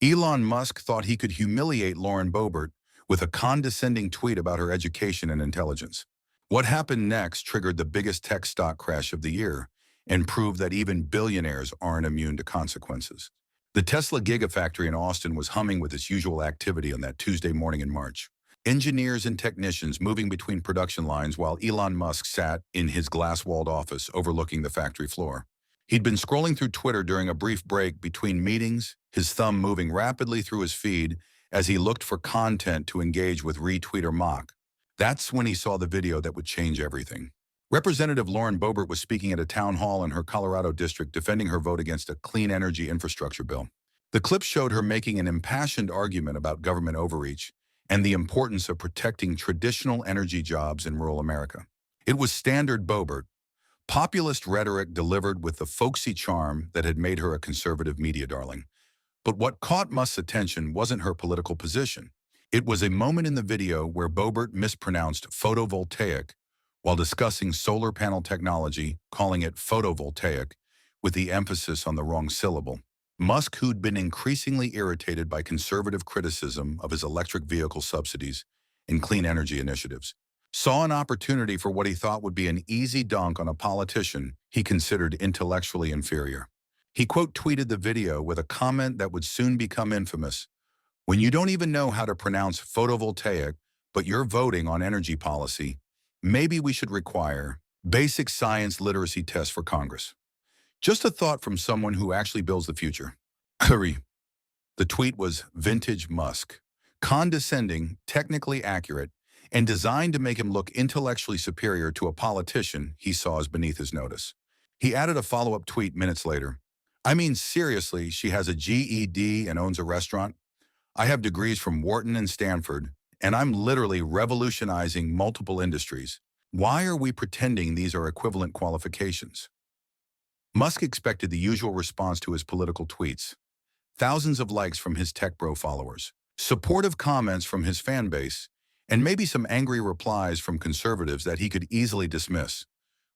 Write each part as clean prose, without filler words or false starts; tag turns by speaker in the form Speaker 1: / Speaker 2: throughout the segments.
Speaker 1: Elon Musk thought he could humiliate Lauren Boebert with a condescending tweet about her education and intelligence. What happened next triggered the biggest tech stock crash of the year and proved that even billionaires aren't immune to consequences. The Tesla Gigafactory in Austin was humming with its usual activity on that Tuesday morning in March. Engineers and technicians moving between production lines while Elon Musk sat in his glass-walled office overlooking the factory floor. He'd been scrolling through Twitter during a brief break between meetings, his thumb moving rapidly through his feed as he looked for content to engage with retweet or mock. That's when he saw the video that would change everything. Representative Lauren Boebert was speaking at a town hall in her Colorado district defending her vote against a clean energy infrastructure bill. The clip showed her making an impassioned argument about government overreach and the importance of protecting traditional energy jobs in rural America. It was standard Boebert, populist rhetoric delivered with the folksy charm that had made her a conservative media darling. But what caught Musk's attention wasn't her political position. It was a moment in the video where Boebert mispronounced photovoltaic while discussing solar panel technology, calling it photovoltaic, with the emphasis on the wrong syllable. Musk, who'd been increasingly irritated by conservative criticism of his electric vehicle subsidies and clean energy initiatives, saw an opportunity for what he thought would be an easy dunk on a politician he considered intellectually inferior. He quote-tweeted the video with a comment that would soon become infamous. When you don't even know how to pronounce photovoltaic, but you're voting on energy policy, maybe we should require basic science literacy tests for Congress. Just a thought from someone who actually builds the future. The tweet was vintage Musk, condescending, technically accurate, and designed to make him look intellectually superior to a politician he saw as beneath his notice. He added a follow-up tweet minutes later. I mean, seriously, she has a GED and owns a restaurant? I have degrees from Wharton and Stanford, and I'm literally revolutionizing multiple industries. Why are we pretending these are equivalent qualifications? Musk expected the usual response to his political tweets. Thousands of likes from his tech bro followers, supportive comments from his fan base, and maybe some angry replies from conservatives that he could easily dismiss.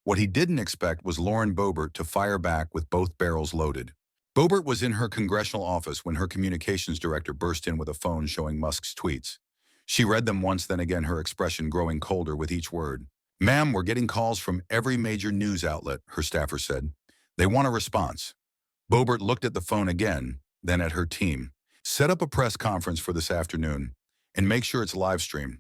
Speaker 1: What he didn't expect was Lauren Boebert to fire back with both barrels loaded. Boebert was in her congressional office when her communications director burst in with a phone showing Musk's tweets. She read them once, then again, her expression growing colder with each word. Ma'am, we're getting calls from every major news outlet, her staffer said. They want a response. Boebert looked at the phone again, then at her team. Set up a press conference for this afternoon, and make sure it's live streamed.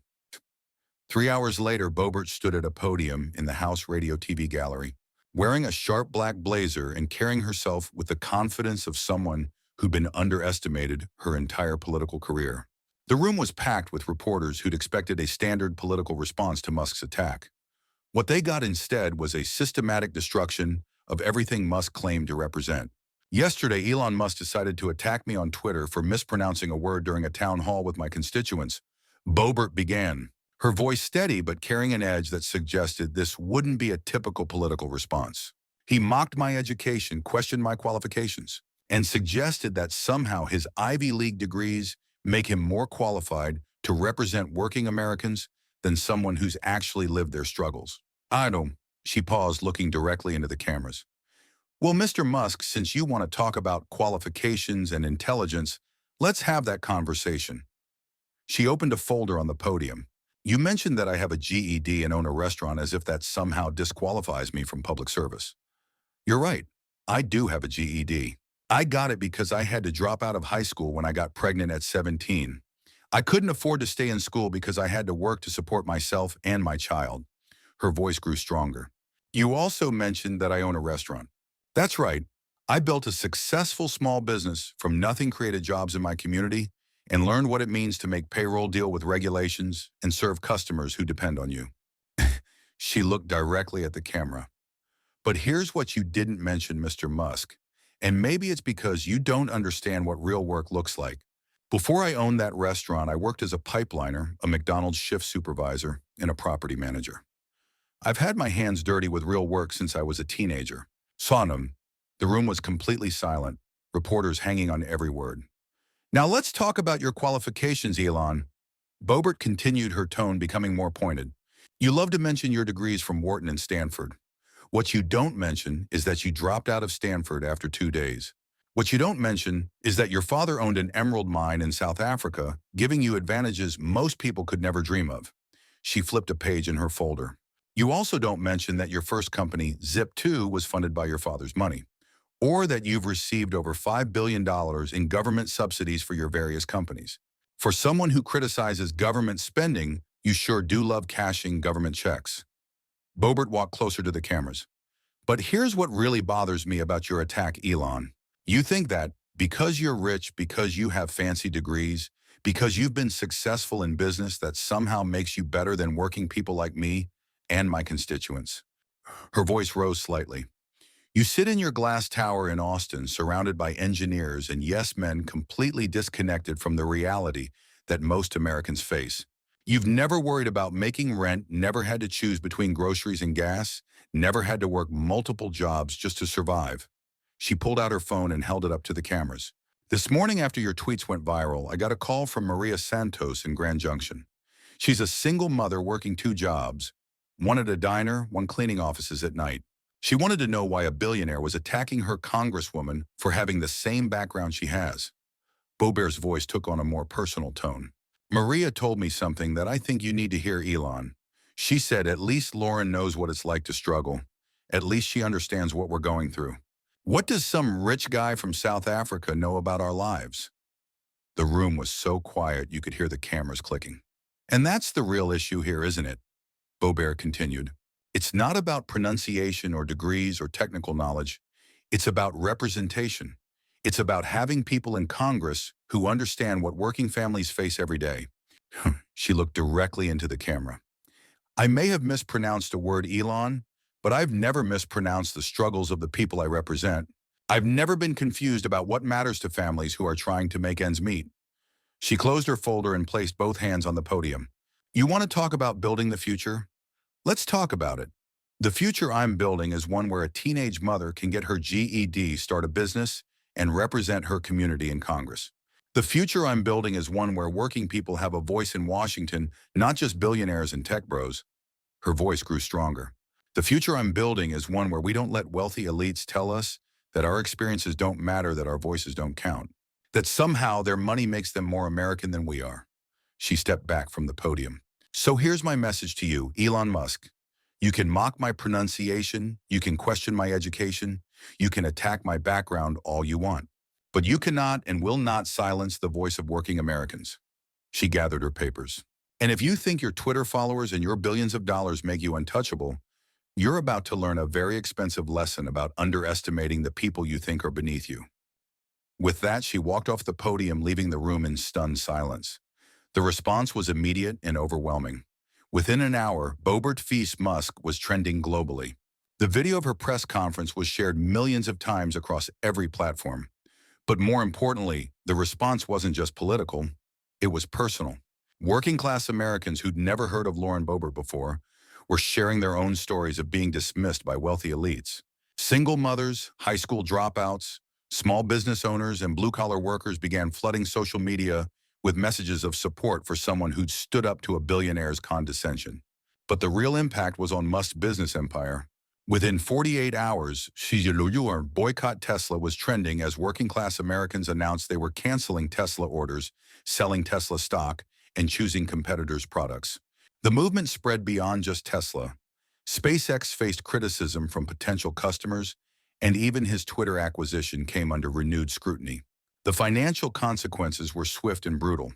Speaker 1: 3 hours later, Boebert stood at a podium in the House Radio TV gallery, wearing a sharp black blazer and carrying herself with the confidence of someone who'd been underestimated her entire political career. The room was packed with reporters who'd expected a standard political response to Musk's attack. What they got instead was a systematic destruction of everything Musk claimed to represent. Yesterday, Elon Musk decided to attack me on Twitter for mispronouncing a word during a town hall with my constituents. Boebert began, her voice steady but carrying an edge that suggested this wouldn't be a typical political response. He mocked my education, questioned my qualifications, and suggested that somehow his Ivy League degrees make him more qualified to represent working Americans than someone who's actually lived their struggles. I don't. She paused, looking directly into the cameras. Well, Mr. Musk, since you want to talk about qualifications and intelligence, let's have that conversation. She opened a folder on the podium. You mentioned that I have a GED and own a restaurant as if that somehow disqualifies me from public service. You're right. I do have a GED. I got it because I had to drop out of high school when I got pregnant at 17. I couldn't afford to stay in school because I had to work to support myself and my child. Her voice grew stronger. You also mentioned that I own a restaurant. That's right. I built a successful small business from nothing, created jobs in my community, and learned what it means to make payroll, deal with regulations, and serve customers who depend on you. She looked directly at the camera. But here's what you didn't mention, Mr. Musk, and maybe it's because you don't understand what real work looks like. Before I owned that restaurant, I worked as a pipeliner, a McDonald's shift supervisor, and a property manager. I've had my hands dirty with real work since I was a teenager. Sonam. The room was completely silent, reporters hanging on every word. Now let's talk about your qualifications, Elon. Boebert continued, her tone becoming more pointed. You love to mention your degrees from Wharton and Stanford. What you don't mention is that you dropped out of Stanford after 2 days. What you don't mention is that your father owned an emerald mine in South Africa, giving you advantages most people could never dream of. She flipped a page in her folder. You also don't mention that your first company, Zip2, was funded by your father's money, or that you've received over $5 billion in government subsidies for your various companies. For someone who criticizes government spending, you sure do love cashing government checks. Boebert walked closer to the cameras. But here's what really bothers me about your attack, Elon. You think that because you're rich, because you have fancy degrees, because you've been successful in business, that somehow makes you better than working people like me and my constituents. Her voice rose slightly. You sit in your glass tower in Austin, surrounded by engineers and yes men completely disconnected from the reality that most Americans face. You've never worried about making rent, never had to choose between groceries and gas, never had to work multiple jobs just to survive. She pulled out her phone and held it up to the cameras. This morning after your tweets went viral, I got a call from Maria Santos in Grand Junction. She's a single mother working 2 jobs, one at a diner, one cleaning offices at night. She wanted to know why a billionaire was attacking her congresswoman for having the same background she has. Boebert's voice took on a more personal tone. Maria told me something that I think you need to hear, Elon. She said, at least Lauren knows what it's like to struggle. At least she understands what we're going through. What does some rich guy from South Africa know about our lives? The room was so quiet you could hear the cameras clicking. And that's the real issue here, isn't it? Boebert continued. It's not about pronunciation or degrees or technical knowledge. It's about representation. It's about having people in Congress who understand what working families face every day. She looked directly into the camera. I may have mispronounced a word, Elon, but I've never mispronounced the struggles of the people I represent. I've never been confused about what matters to families who are trying to make ends meet. She closed her folder and placed both hands on the podium. You want to talk about building the future? Let's talk about it. The future I'm building is one where a teenage mother can get her GED, start a business, and represent her community in Congress. The future I'm building is one where working people have a voice in Washington, not just billionaires and tech bros. Her voice grew stronger. The future I'm building is one where we don't let wealthy elites tell us that our experiences don't matter, that our voices don't count, that somehow their money makes them more American than we are. She stepped back from the podium. So here's my message to you, Elon Musk. You can mock my pronunciation, you can question my education, you can attack my background all you want, but you cannot and will not silence the voice of working Americans. She gathered her papers. And if you think your Twitter followers and your billions of dollars make you untouchable, you're about to learn a very expensive lesson about underestimating the people you think are beneath you. With that, she walked off the podium, leaving the room in stunned silence. The response was immediate and overwhelming. Within an hour, Boebert v. Musk was trending globally. The video of her press conference was shared millions of times across every platform. But more importantly, the response wasn't just political, it was personal. Working-class Americans who'd never heard of Lauren Boebert before were sharing their own stories of being dismissed by wealthy elites. Single mothers, high school dropouts, small business owners, and blue-collar workers began flooding social media with messages of support for someone who'd stood up to a billionaire's condescension. But the real impact was on Musk's business empire. Within 48 hours, boycott Tesla was trending as working-class Americans announced they were canceling Tesla orders, selling Tesla stock, and choosing competitors' products. The movement spread beyond just Tesla. SpaceX faced criticism from potential customers, and even his Twitter acquisition came under renewed scrutiny. The financial consequences were swift and brutal.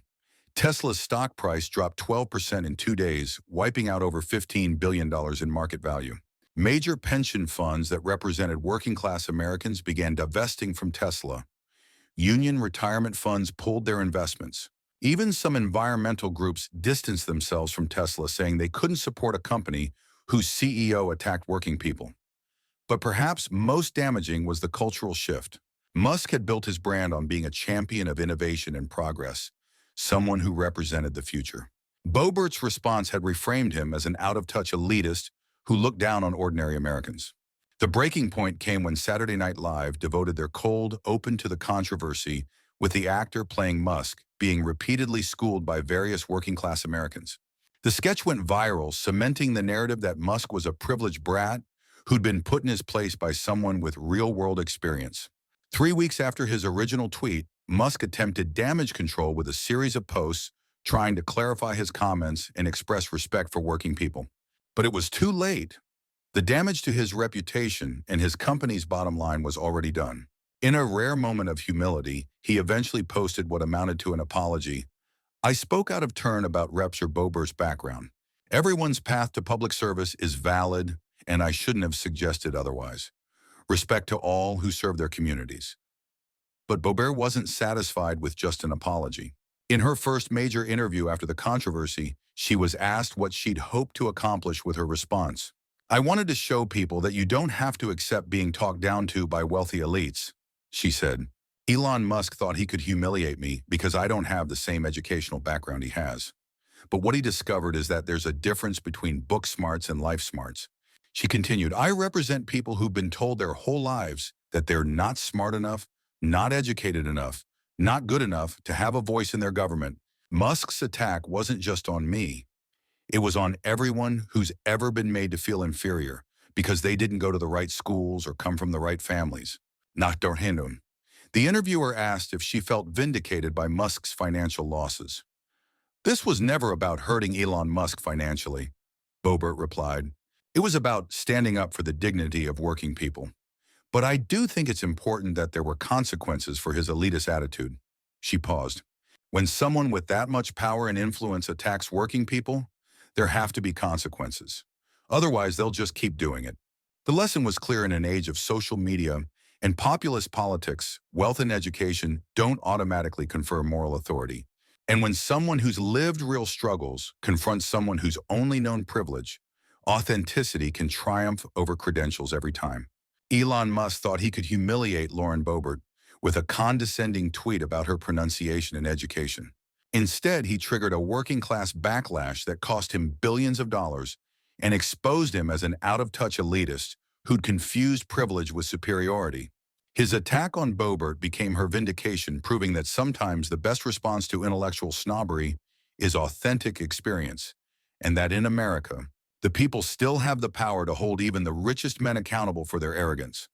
Speaker 1: Tesla's stock price dropped 12% in 2 days, wiping out over $15 billion in market value. Major pension funds that represented working-class Americans began divesting from Tesla. Union retirement funds pulled their investments. Even some environmental groups distanced themselves from Tesla, saying they couldn't support a company whose CEO attacked working people. But perhaps most damaging was the cultural shift. Musk had built his brand on being a champion of innovation and progress, someone who represented the future. Boebert's response had reframed him as an out-of-touch elitist who looked down on ordinary Americans. The breaking point came when Saturday Night Live devoted their cold open to the controversy, with the actor playing Musk being repeatedly schooled by various working-class Americans. The sketch went viral, cementing the narrative that Musk was a privileged brat who'd been put in his place by someone with real-world experience. 3 weeks after his original tweet, Musk attempted damage control with a series of posts trying to clarify his comments and express respect for working people. But it was too late. The damage to his reputation and his company's bottom line was already done. In a rare moment of humility, he eventually posted what amounted to an apology. "I spoke out of turn about Repser Boebert's background. Everyone's path to public service is valid, and I shouldn't have suggested otherwise. Respect to all who serve their communities." But Boebert wasn't satisfied with just an apology. In her first major interview after the controversy, she was asked what she'd hoped to accomplish with her response. "I wanted to show people that you don't have to accept being talked down to by wealthy elites," she said. "Elon Musk thought he could humiliate me because I don't have the same educational background he has. But what he discovered is that there's a difference between book smarts and life smarts." She continued, "I represent people who've been told their whole lives that they're not smart enough, not educated enough, not good enough to have a voice in their government. Musk's attack wasn't just on me. It was on everyone who's ever been made to feel inferior because they didn't go to the right schools or come from the right families." Not Dorhindum. The interviewer asked if she felt vindicated by Musk's financial losses. "This was never about hurting Elon Musk financially," Boebert replied. "It was about standing up for the dignity of working people. But I do think it's important that there were consequences for his elitist attitude." She paused. "When someone with that much power and influence attacks working people, there have to be consequences. Otherwise, they'll just keep doing it." The lesson was clear. In an age of social media and populist politics, wealth and education don't automatically confer moral authority. And when someone who's lived real struggles confronts someone who's only known privilege, authenticity can triumph over credentials every time. Elon Musk thought he could humiliate Lauren Boebert with a condescending tweet about her pronunciation and education. Instead, he triggered a working-class backlash that cost him billions of dollars and exposed him as an out-of-touch elitist who'd confused privilege with superiority. His attack on Boebert became her vindication, proving that sometimes the best response to intellectual snobbery is authentic experience, and that in America, the people still have the power to hold even the richest men accountable for their arrogance.